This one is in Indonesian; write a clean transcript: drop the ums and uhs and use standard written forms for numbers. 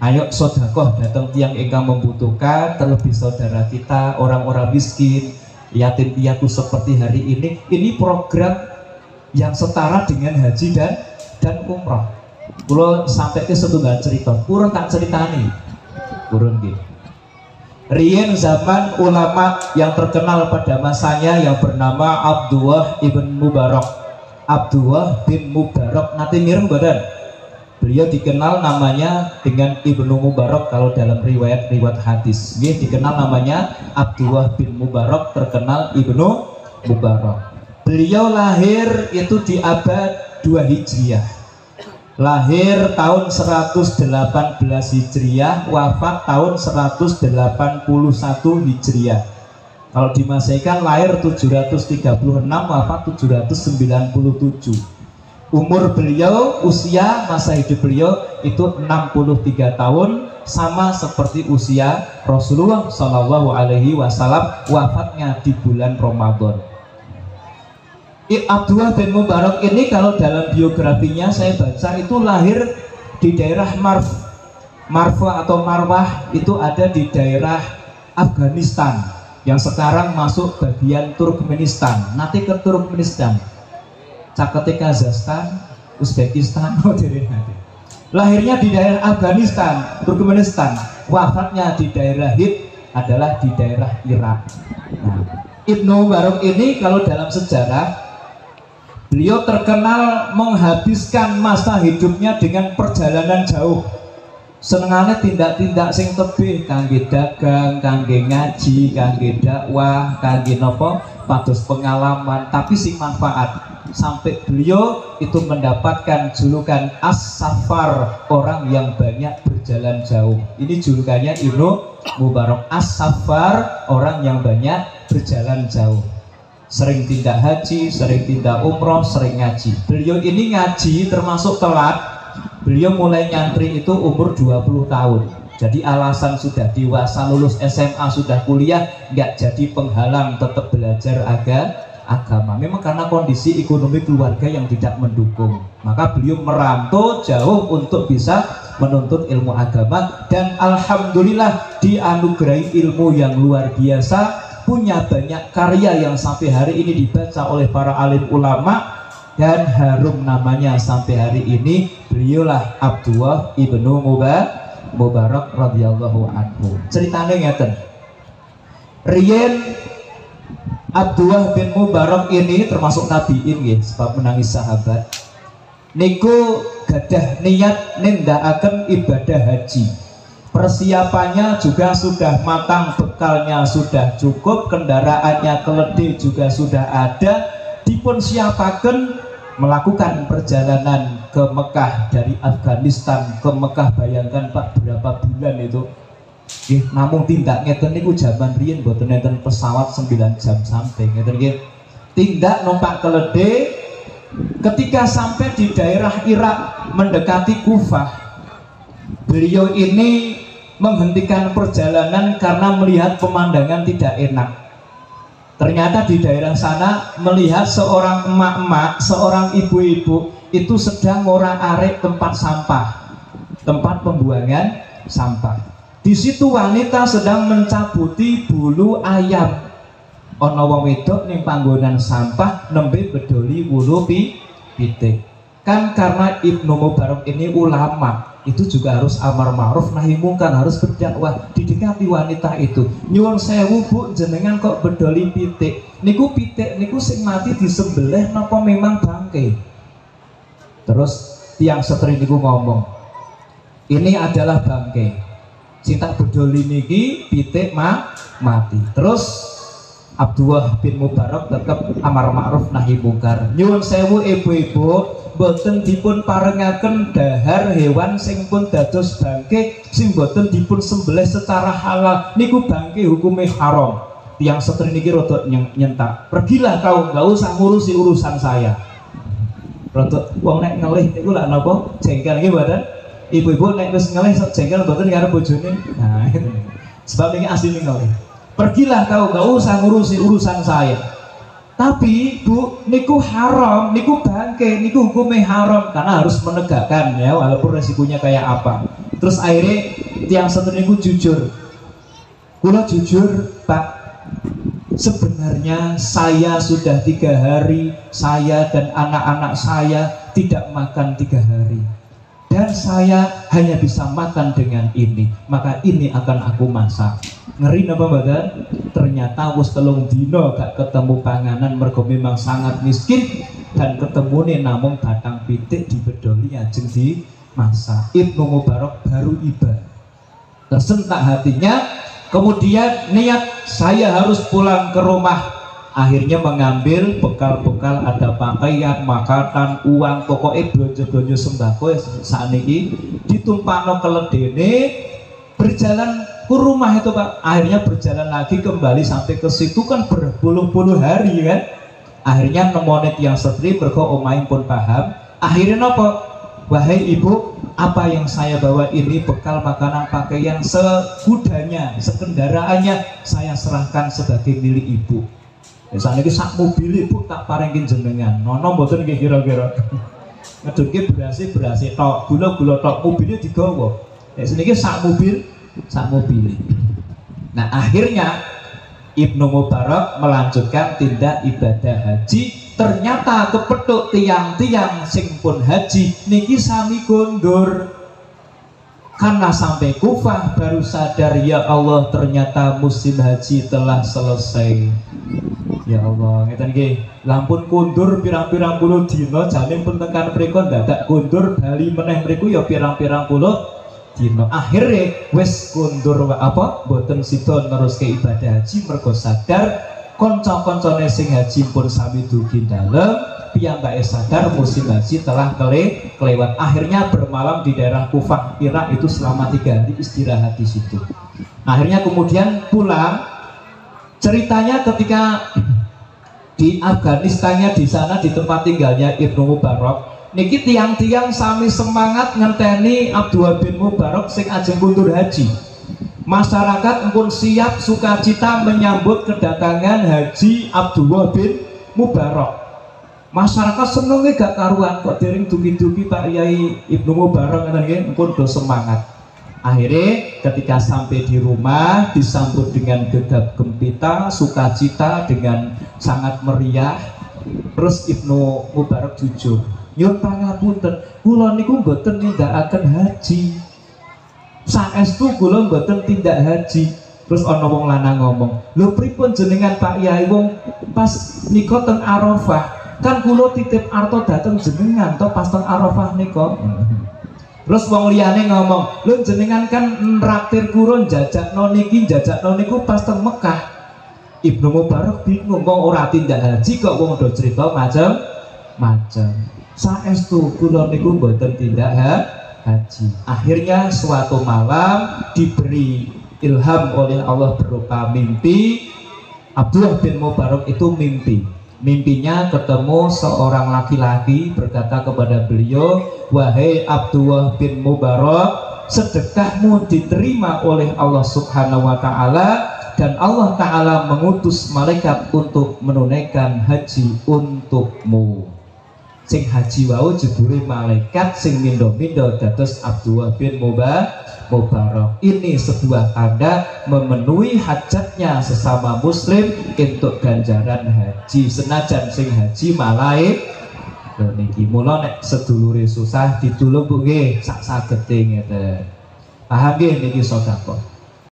Ayo sedekah datang tiang ingkang membutuhkan, terlebih saudara kita orang-orang miskin, yatim piatu seperti hari ini. Ini program yang setara dengan haji dan umroh. Kalau sampai ke setunggal cerita, kurang tak ceritani, kurang gitu. Riyen zaman ulama yang terkenal pada masanya yang bernama Abdullah ibn Mubarak. Abdullah bin Mubarak nanti mireng badan. Beliau dikenal namanya dengan Ibnu Mubarak kalau dalam riwayat hadis. Dia dikenal namanya Abdullah bin Mubarak, terkenal Ibnu Mubarak. Beliau lahir itu di abad 2 Hijriah. Lahir tahun 118 Hijriah, wafat tahun 181 Hijriah. Kalau di Masehi kan lahir 736, wafat 797. Umur beliau, usia masa hidup beliau itu 63 tahun, sama seperti usia Rasulullah Shallallahu Alaihi Wasallam, wafatnya di bulan Ramadan. Abdullah bin Mubarak ini kalau dalam biografinya saya baca itu lahir di daerah Marfa atau Marwah, itu ada di daerah Afghanistan yang sekarang masuk bagian Turkmenistan. Nanti ke Turkmenistan, cakete Kazakhstan, Uzbekistan, lahirnya di daerah Afghanistan, Turkmenistan, wafatnya di daerah Hind adalah di daerah Irak. Nah, Ibnu Mubarak ini kalau dalam sejarah beliau terkenal menghabiskan masa hidupnya dengan perjalanan jauh. Senengannya tindak-tindak sing tebih, kangge dagang, kangge ngaji, kangge dakwah, kangge nopo pados pengalaman, tapi sing manfaat. Sampai beliau itu mendapatkan julukan As-Safar, orang yang banyak berjalan jauh. Ini julukannya Ibnu Mubarak, As-Safar, orang yang banyak berjalan jauh. Sering tindak haji, sering tindak umroh, sering ngaji. Beliau ini ngaji termasuk telat. Beliau mulai nyantri itu umur 20 tahun. Jadi alasan sudah dewasa, lulus SMA, sudah kuliah, nggak jadi penghalang tetap belajar agama. Memang karena kondisi ekonomi keluarga yang tidak mendukung, maka beliau merantau jauh untuk bisa menuntut ilmu agama, dan alhamdulillah dianugerahi ilmu yang luar biasa, punya banyak karya yang sampai hari ini dibaca oleh para alim ulama, dan harum namanya sampai hari ini. Beliaulah Abdullah ibnu Mubarak radhiyallahu anhu. Ceritanya ngeten, riyen Abdullah bin Mubarak ini termasuk nabiin ya, sebab menangis sahabat. Niku gadah niat nindakaken ibadah haji. Persiapannya juga sudah matang, bekalnya sudah cukup, kendaraannya keledai juga sudah ada. Dipun siapaken melakukan perjalanan ke Mekah dari Afghanistan ke Mekah. Bayangkan Pak, berapa bulan itu. Namun tindak ngeten niku jaman riyen mboten enten pesawat 9 jam sampai ngeten nggih. Tindak numpak keledai. Ketika sampai di daerah Irak mendekati Kufah, beliau ini menghentikan perjalanan karena melihat pemandangan tidak enak. Ternyata di daerah sana melihat seorang emak-emak, seorang ibu-ibu itu sedang ngorek-arek tempat sampah, tempat pembuangan sampah. Di situ wanita sedang mencabuti bulu ayam. Ana wong wedok ning panggonan sampah nembe bedoli wulu pitik. Kan karena Ibnu Mubarak ini ulama, itu juga harus amar ma'ruf nahi mungkar, harus berdakwah. Didekati wanita itu, nyuwun sewu Bu, jenengan kok bedoli pitik niku sing mati disembelih napa memang bangke? Terus tiang setri niku ngomong, ini adalah bangke, sing tak bedoli niki pitik mati. Terus Abdullah bin Mubarak tetap amar ma'ruf nahi mungkar, nyuwun sewu ibu-ibu, boten dipun parengaken dahar hewan sing pun dados bangke, sing boten dipun sembelih secara halal niku bangke hukumnya haram. Tiang setri niki rodok nyentak, pergilah kau, nggak usah ngurusi urusan saya. Rodok wong nek ngelih niku lak napa jengkel nggih mboten? Ibu-ibu nek wis ngelih sok jengkel mboten karo bojone. Nah, itu. Sebab ini asli ngelih. Pergilah kau, nggak usah ngurusi urusan saya. Tapi Bu, niku haram, niku bangke, niku hukumnya haram, karena harus menegakkan ya, walaupun resikonya kayak apa. Terus akhirnya tiang santri niku jujur. Kula jujur, Pak, sebenarnya saya sudah 3 hari, saya dan anak-anak saya tidak makan 3 hari. Dan saya hanya bisa makan dengan ini, maka ini akan aku masak. Ngeri napa mboten? Ternyata wis 3 dina gak ketemu panganan mergo memang sangat miskin, dan ketemune namung batang pitik dibedoli ajeng dimasak. Ibnu Mubarak baru iba, tersentak hatinya, kemudian niat saya harus pulang ke rumah. Akhirnya mengambil bekal-bekal, ada pakaian, makanan, uang, pokoknya belanja-belanja sembako sakniki ditumpakno keledene, berjalan ke rumah itu Pak. Akhirnya berjalan lagi kembali sampai ke situ kan berpuluh-puluh hari kan. Akhirnya nemone tiyang setri mergo omahe pun paham. Akhirnya napa? Wahai ibu, apa yang saya bawa ini bekal makanan pakaian segudanya, sekendaraannya saya serahkan sebagai milik ibu. Saat ini sak mobil ibu tak parengin jenengan. Nono mboten nggih kira-kira. Ngedunke berasi tok, gula tok, mobilnya digawa. Seniki sak mobil. Nah akhirnya Ibnu Mubarak melanjutkan tindak ibadah haji. Ternyata kepethuk tiang-tiang sing pun haji niki sami gondor. Karena sampai Kufah baru sadar, ya Allah ternyata musim haji telah selesai. Ya Allah, ngeten nggih. Lampun kundur pirang-pirang puluh dina, jane pun tekan mriku dadak kundur bali meneh mriku ya pirang-pirang puluh dina. Akhire wis kundur apa? Mboten sida neruske ibadah haji mergo sadar kanca-kancane sing haji pun sami dugi dalem, piyambake sadar musim haji telah kelewat. Akhirnya bermalam di daerah Kufah, Irak itu selama 3 hari istirahat di situ. Akhirnya kemudian pulang. Ceritanya ketika di Afghanistannya, di sana di tempat tinggalnya Ibnu Mubarak niki tiang-tiang sami semangat ngenteni Abdullah bin Mubarak sing ajeng kundur haji. Masyarakat pun siap sukacita menyambut kedatangan haji Abdullah bin Mubarak. Masyarakat senenge gak karuan, kok dereng dugi-dugi Pak Yai Ibnu Mubarak ngeten nggih, pun do semangat. Akhirnya ketika sampai di rumah disambut dengan gegap gempita, sukacita dengan sangat meriah. Terus Ibnu Mubarak jujur, nyuwun pangapunten, kula niku mboten nindakaken haji. Saestu kula mboten tindak haji. Terus ana wong lanang ngomong, "Lho pripun jenengan Pak Yai, wong pas nika teng Arafah, kan kula titip arta dateng jenengan to pas teng Arafah nika." Terus wong liyane ngomong, "Lho jenengan kan nraktir kula jajakno niku pas teng Mekah." Ibnu Mubarak bingung, wong ora tindak haji kok wong do cerita macam-macam. Saestu kula niku mboten tindak haji. Akhirnya suatu malam diberi ilham oleh Allah berupa mimpi. Abdullah bin Mubarak itu mimpinya ketemu seorang laki-laki berkata kepada beliau, "Wahai Abdullah bin Mubarak, sedekahmu diterima oleh Allah Subhanahu wa Ta'ala, dan Allah Ta'ala mengutus malaikat untuk menunaikan haji untukmu." Sing haji wau jebule malaikat sing mindo-mindo dados Abdullah bin Mubarak. Ini sebuah tanda memenuhi hajatnya sesama muslim untuk ganjaran haji. Senajan sing haji malai niki mula nek sedulure susah ditulung Bu nggih sak sagete ngeten. Paham nggih niki sedekah.